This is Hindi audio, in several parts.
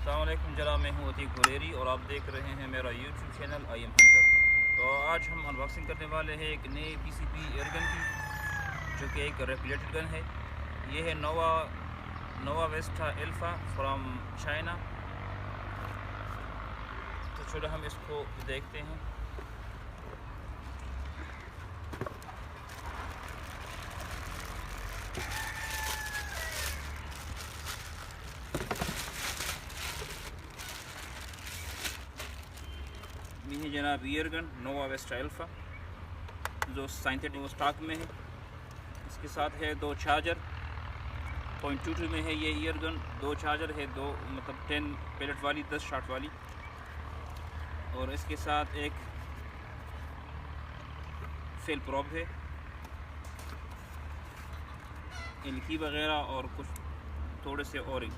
अस्सलाम वालेकुम जनाब, मैं हूँ अतीक गुरेरी और आप देख रहे हैं मेरा YouTube channel I am Hunter. तो आज हम अनबॉक्सिंग करने वाले हैं एक नए पीसीपी एयरगन की, जो कि एक रेगुलेटेड गन है। ये है नोवा वेस्टा अल्फा फ्रॉम चाइना। तो चलो हम इसको देखते हैं। ये है जनाब एयरगन नोवा वेस्टा अल्फा, जो सिंथेटिक स्टॉक में है। इसके साथ है दो चार्जर, 0.22 में है ये एयरगन। दो चार्जर है, दो मतलब 10 पैलेट वाली, 10 शॉट वाली। और इसके साथ एक फेल प्रॉप है, इनकी वगैरह और कुछ थोड़े से और।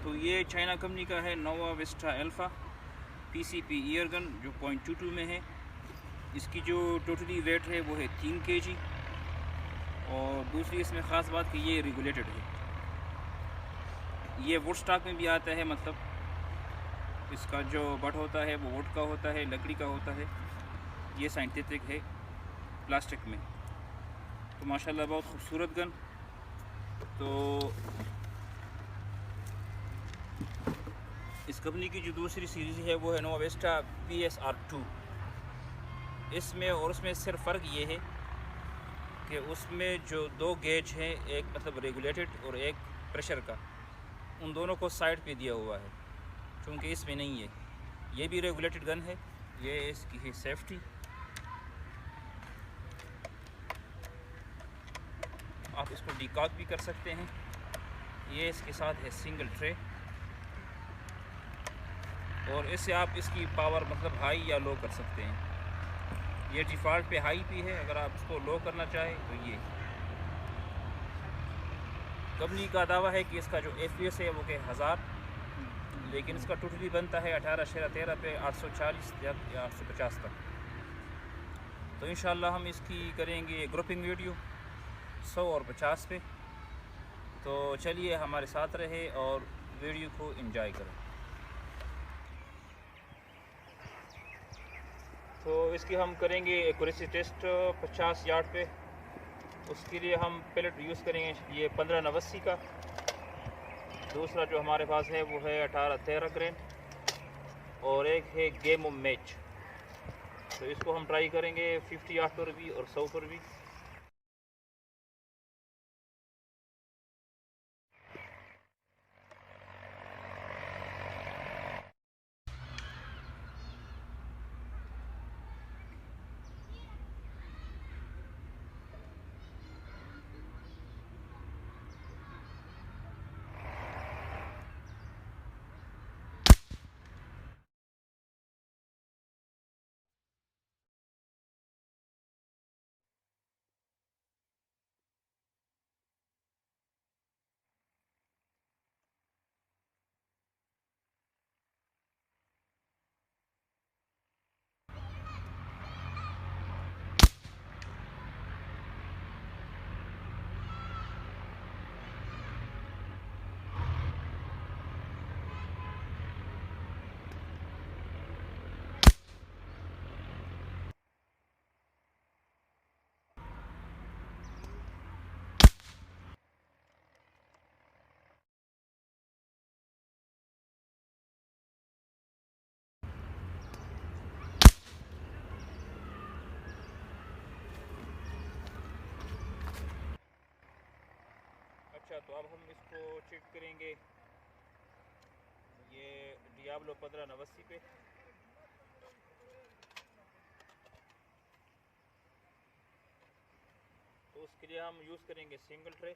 तो ये चाइना कंपनी का है नोवा वेस्टा अल्फा पीसीपी एयरगन, जो 0.22 में है। इसकी जो टोटली वेट है वो है 3 kg। और दूसरी इसमें ख़ास बात कि ये रेगुलेटेड है। ये वुड स्टॉक में भी आता है, मतलब इसका जो बट होता है वो वुड का होता है, लकड़ी का होता है। ये साइंटिफिक है प्लास्टिक में। तो माशाल्लाह बहुत खूबसूरत गन। तो इस कंपनी की जो दूसरी सीरीज़ है वो है नोवा वेस्टा PSR2। इसमें और उसमें सिर्फ फ़र्क ये है कि उसमें जो दो गेज हैं, एक मतलब रेगुलेटेड और एक प्रेशर का, उन दोनों को साइड पे दिया हुआ है, क्योंकि इसमें नहीं है। ये भी रेगुलेटेड गन है। ये इसकी है सेफ्टी। आप इसको डिकॉक भी कर सकते हैं। ये इसके साथ है सिंगल ट्रे, और इससे आप इसकी पावर मतलब हाई या लो कर सकते हैं। ये डिफ़ॉल्ट पे हाई भी है, अगर आप इसको लो करना चाहें तो ये। कंपनी का दावा है कि इसका जो FPS है वो के 1000, लेकिन इसका टोटली बनता है 18/13 पे 840 या 850 तक। तो इंशाल्लाह हम इसकी करेंगे ग्रुपिंग वीडियो 100 और 50 पे। तो चलिए हमारे साथ रहे और वीडियो को एंजॉय करें। तो इसकी हम करेंगे एक्यूरेसी टेस्ट 50 यार्ड पे। उसके लिए हम पैलेट यूज़ करेंगे ये 1589 का। दूसरा जो हमारे पास है वो है 18-13 ग्रेन, और एक है गेम ऑफ मैच। तो इसको हम ट्राई करेंगे 50 यार्ड पर भी और 100 पर भी। अच्छा, तो अब हम इसको चेक करेंगे ये डियाब्लो 1589 पे। तो उसके लिए हम यूज़ करेंगे सिंगल ट्रे।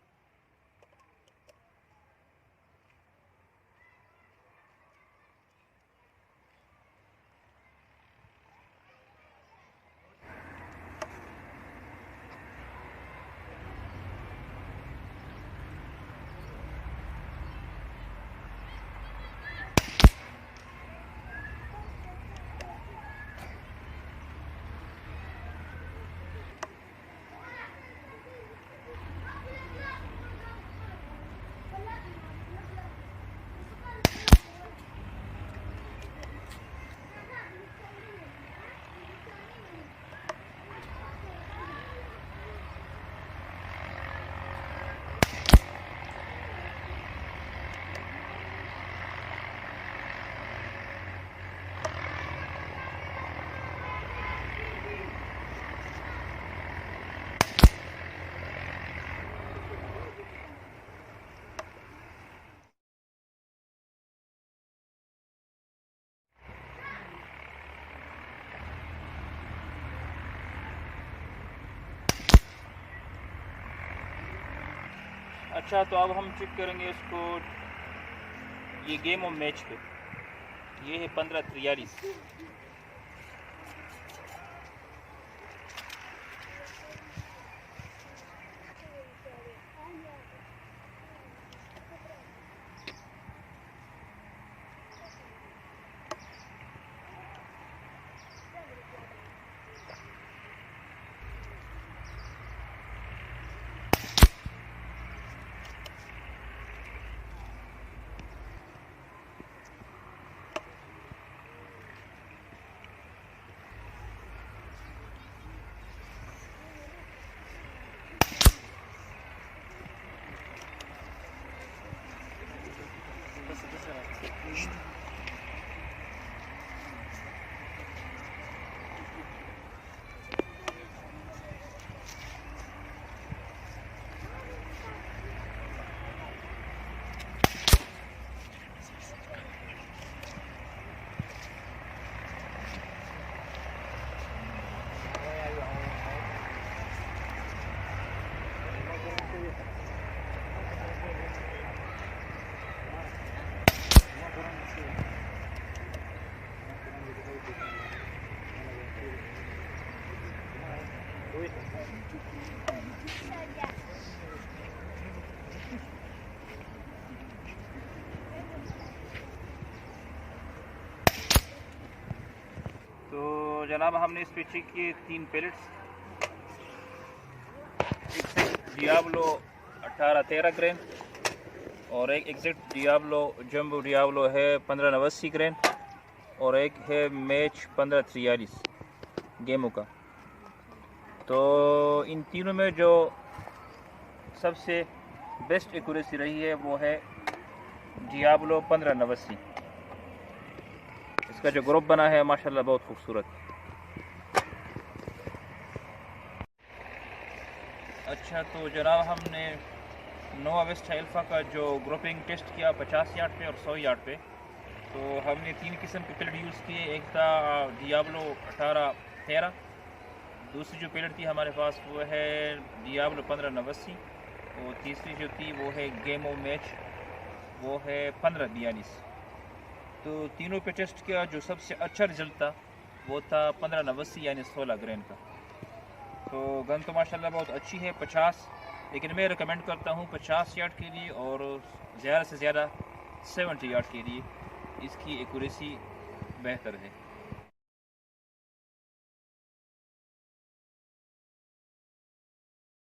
अच्छा, तो अब हम चेक करेंगे इसको। ये गेम ऑफ मैच पे ये है 1543। तो जनाब हमने इस पे चेक किए 3 पैलेट्स। डियाब्लो 18-13 ग्रेन और एक एग्जैक्ट डियाब्लो जंबो डियाब्लो है 1589 ग्रेन और एक है मैच 1543 गेमों का। तो इन तीनों में जो सबसे बेस्ट एक्यूरेसी रही है वो है डियाब्लो 1589। इसका जो ग्रुप बना है माशाल्लाह बहुत खूबसूरत। अच्छा, तो जनाब हमने नोवा वेस्टा अल्फा का जो ग्रुपिंग टेस्ट किया 50 यार्ड पे और 100 यार्ड पे, तो हमने 3 किस्म के पैलेट यूज़ किए। एक था डियाब्लो 18-13, दूसरी जो पैलेट थी हमारे पास वो है डियाब्लो 1589 और तीसरी जो थी वो है गेम ऑफ मैच, वो है 1542। तो तीनों पे टेस्ट किया, जो सबसे अच्छा रिज़ल्ट था वो था 1589 यानी 16 ग्रेन का। तो गन तो माशाल्लाह बहुत अच्छी है 50, लेकिन मैं रिकमेंड करता हूँ 50 यार्ड के लिए और ज़्यादा से ज़्यादा 70 यार्ड के लिए इसकी एक्यूरेसी बेहतर है।